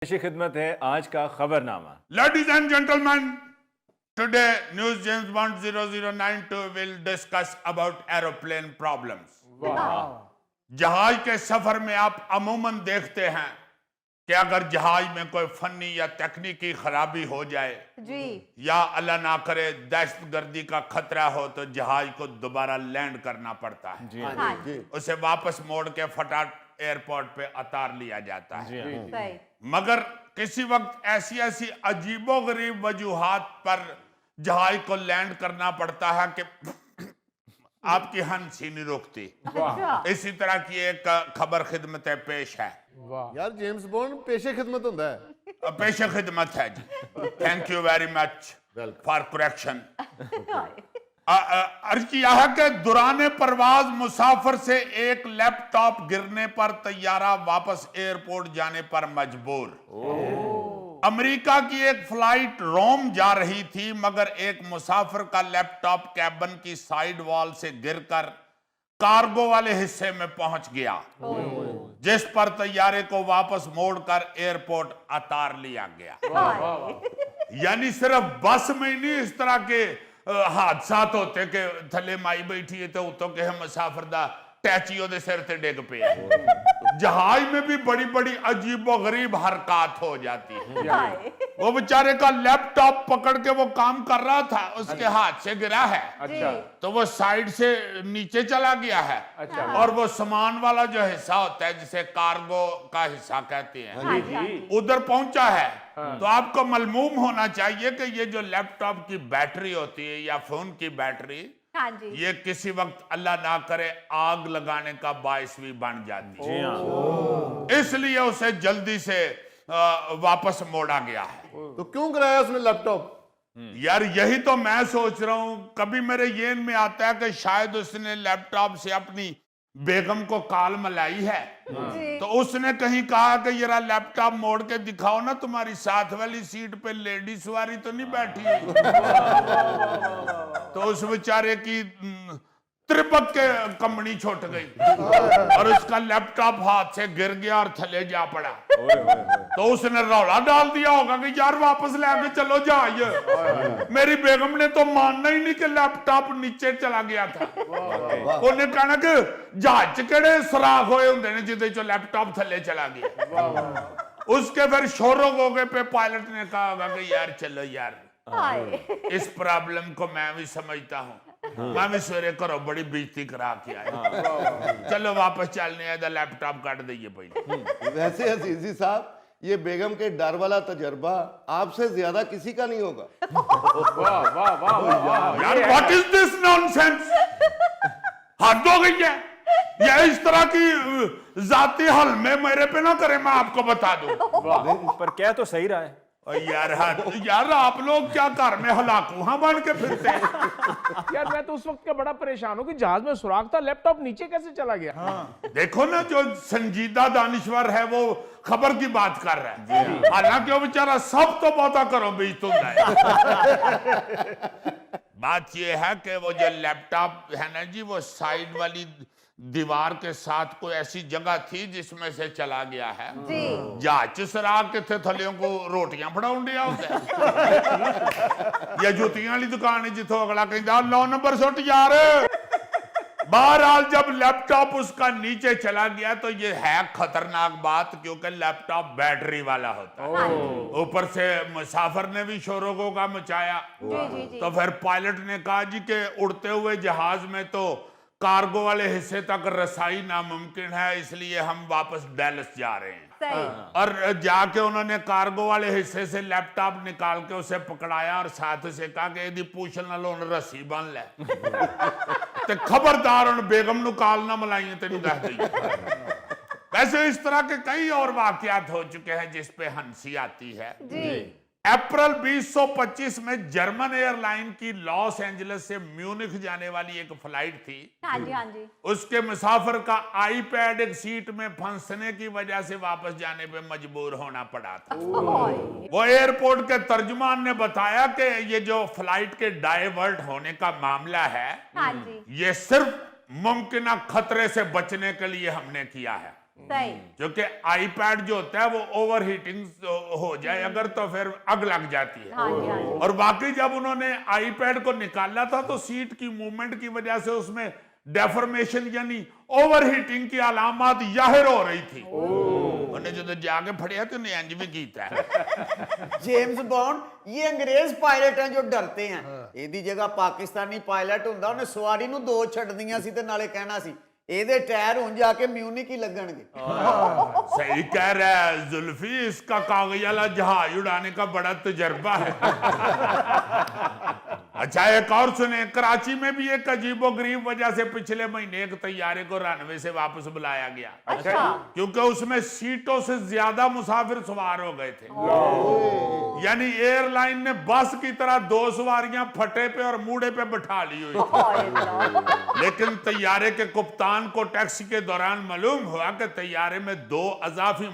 पेश खिदमत है आज का खबरनामा। Ladies and gentlemen, today News James Bond 0092 will discuss about aeroplane problems. जहाज के सफर में आप अमूमन देखते हैं कि अगर जहाज में कोई फनी या तकनीकी खराबी हो जाए जी या अल्लाह ना करे दहशतगर्दी का खतरा हो तो जहाज को दोबारा लैंड करना पड़ता है। हाँ उसे वापस मोड़ के फटाफट एयरपोर्ट पे उतार लिया जाता है। सही मगर किसी वक्त ऐसी ऐसी अजीबोगरीब वजूहात पर जहाज को लैंड करना पड़ता है कि आपकी हंसी नहीं रुकती। अच्छा इसी तरह की एक खबर खिदमत पेश है। यार जेम्स बॉन्ड पेशे खिदमत होता है। पेश खिदमत है जी। Thank you very much for correction. अर्ज किया है कि दौरान परवाज मुसाफिर से एक लैपटॉप गिरने पर तैयारा वापस एयरपोर्ट जाने पर मजबूर। अमेरिका की एक फ्लाइट रोम जा रही थी मगर एक मुसाफिर का लैपटॉप कैबिन की साइड वॉल से गिरकर कार्गो वाले हिस्से में पहुंच गया, जिस पर तैयारे को वापस मोड़कर एयरपोर्ट उतार लिया गया। यानी सिर्फ बस में ही नहीं, इस तरह के हादसात होते कि थले माई बैठी है तो उतो के मुसाफिर दा टैची ओदे सिर ते डिग पे। जहाज में भी बड़ी बड़ी अजीबो गरीब हरकत हो जाती है। वो बेचारे का लैपटॉप पकड़ के वो काम कर रहा था, उसके हाथ से गिरा है। अच्छा तो वो साइड से नीचे चला गया है। अच्छा। और वो सामान वाला जो हिस्सा होता है जिसे कार्गो का हिस्सा कहते हैं, उधर पहुंचा है। तो आपको मालूम होना चाहिए कि ये जो लैपटॉप की बैटरी होती है या फोन की बैटरी, हाँ जी ये किसी वक्त अल्लाह ना करे आग लगाने का बायस भी बन जाती है। जी हाँ। इसलिए उसे जल्दी से वापस मोड़ा गया है। तो क्यों कराया उसने लैपटॉप? यार यही तो मैं सोच रहा हूं। कभी मेरे येन में आता है कि शायद उसने लैपटॉप से अपनी बेगम को कॉल मिलाई है, जी तो उसने कहीं कहा कि जरा लैपटॉप मोड़ के दिखाओ ना, तुम्हारी साथ वाली सीट पे लेडी सवारी तो नहीं बैठी है। तो उस बेचारे की त्रिपक के कंबनी छूट गई और उसका लैपटॉप हाथ से गिर गया और थले जा पड़ा। तो उसने रौला डाल दिया होगा कि यार वापस लेके चलो जहाज। मेरी बेगम ने तो मानना ही नहीं कि लैपटॉप नीचे चला गया था। उन्हें कहना कि जहाज च केड़े सुराख होए हुंदे ने जिदे चो लैपटॉप थले चला गया। उसके फिर शोरों गोगे पे पायलट ने कहा होगा कि यार चलो यार, इस प्रॉब्लम को मैं भी समझता हूँ। मैं भी सवेरे घरों बड़ी बेइज्जती करा के आया। चलो वापस चलने आया, लैपटॉप काट दइए पहले। वैसे अजीजी साहब, ये बेगम के डर वाला तजर्बा आपसे ज्यादा किसी का नहीं होगा। यार व्हाट इज दिस नॉनसेंस? हद हो गई है। ये इस तरह की जाती हल में मेरे पे ना करे, मैं आपको बता दूं। पर क्या तो सही रहा है। यार यार आप लोग क्या घर में हलाकुहा बन के फिरते हैं? यार मैं तो उस वक्त का बड़ा परेशान हूँ कि जहाज में सुराख था, लैपटॉप नीचे कैसे चला गया। हाँ। देखो ना, जो संजीदा दानिश्वर है वो खबर की बात कर रहा है, हालांकि वो बेचारा सब तो बहुता करो बीच तुम बात ये है कि वो जो लैपटॉप है ना जी, वो साइड वाली दीवार के साथ कोई ऐसी जगह थी जिसमें से चला गया है। जहाज सराग के थे थलियों को रोटियां फड़ाउन दिया होता है या जूतियां वाली दुकान है जिथों अगला कहता 9 नंबर सुट यार। बहरहाल जब लैपटॉप उसका नीचे चला गया तो ये है खतरनाक बात, क्योंकि लैपटॉप बैटरी वाला होता है। ऊपर से मुसाफिर ने भी शोरों का मचाया। तो फिर पायलट ने कहा जी कि उड़ते हुए जहाज में तो कार्गो वाले हिस्से तक रसाई नामुमकिन है, इसलिए हम वापस डैलस जा रहे हैं। और जाके उन्होंने कार्गो वाले हिस्से से लैपटॉप निकाल के उसे पकड़ाया और साथ उसे कहा कि यदि पूछल ना लो रस्सी बन ले तो खबरदार उन बेगम नु काल ना मलाई तेन दस दी। वैसे इस तरह के कई और वाकयात हो चुके हैं जिस पे हंसी आती है। अप्रैल 2025 में जर्मन एयरलाइन की लॉस एंजलिस से म्यूनिख जाने वाली एक फ्लाइट थी। हाँ जी उसके मुसाफिर का आईपैड एक सीट में फंसने की वजह से वापस जाने पे मजबूर होना पड़ा था। वो एयरपोर्ट के तर्जुमान ने बताया कि ये जो फ्लाइट के डाइवर्ट होने का मामला है, हाँ जी ये सिर्फ मुमकिन खतरे से बचने के लिए हमने किया है। सही। क्योंकि आईपैड जो होता है वो ओवर हीटिंग हो जाए अगर तो फिर आग लग जाती है। हाँ जी, हाँ जी। और बाकी जब उन्होंने आईपैड को निकाला था तो सीट की मूवमेंट की वजह से उसमें डेफॉर्मेशन यानी ओवर हीटिंग की अलामत जाहिर हो रही थी। उन्हें जो जाके फड़िया तो नहीं इंज भी कीता है। जेम्स बॉन्ड ये अंग्रेज पायलट हैं जो डरते हैं। ਇਹਦੀ ਜਗ੍ਹਾ ਪਾਕਿਸਤਾਨੀ ਪਾਇਲਟ ਹੁੰਦਾ ਉਹਨੇ ਸਵਾਰੀ ਨੂੰ ਦੋ ਛੱਡਦੀਆਂ ਸੀ ਤੇ ਨਾਲੇ ਕਹਿਣਾ ਸੀ ਇਹਦੇ ਟਾਇਰ ਹੁਣ ਜਾ ਕੇ ਮਿਊਨਿਕ ਹੀ ਲੱਗਣਗੇ। सही कह रहा है जुल्फी, इसका कागज वाला जहाज उड़ाने का बड़ा तजर्बा है। अच्छा एक और सुने, कराची में भी एक अजीबोगरीब वजह से पिछले महीने एक तैयारे को रनवे से वापस बुलाया गया। अच्छा। क्योंकि उसमें सीटों से ज्यादा मुसाफिर सवार हो गए थे। यानी एयरलाइन ने बस की तरह दो सवारियां फटे पे और मूढ़े पे बिठा ली हुई थी। लेकिन तैयारे के कप्तान को टैक्सी के दौरान मालूम हुआ कि तैयारे में दो अजाफी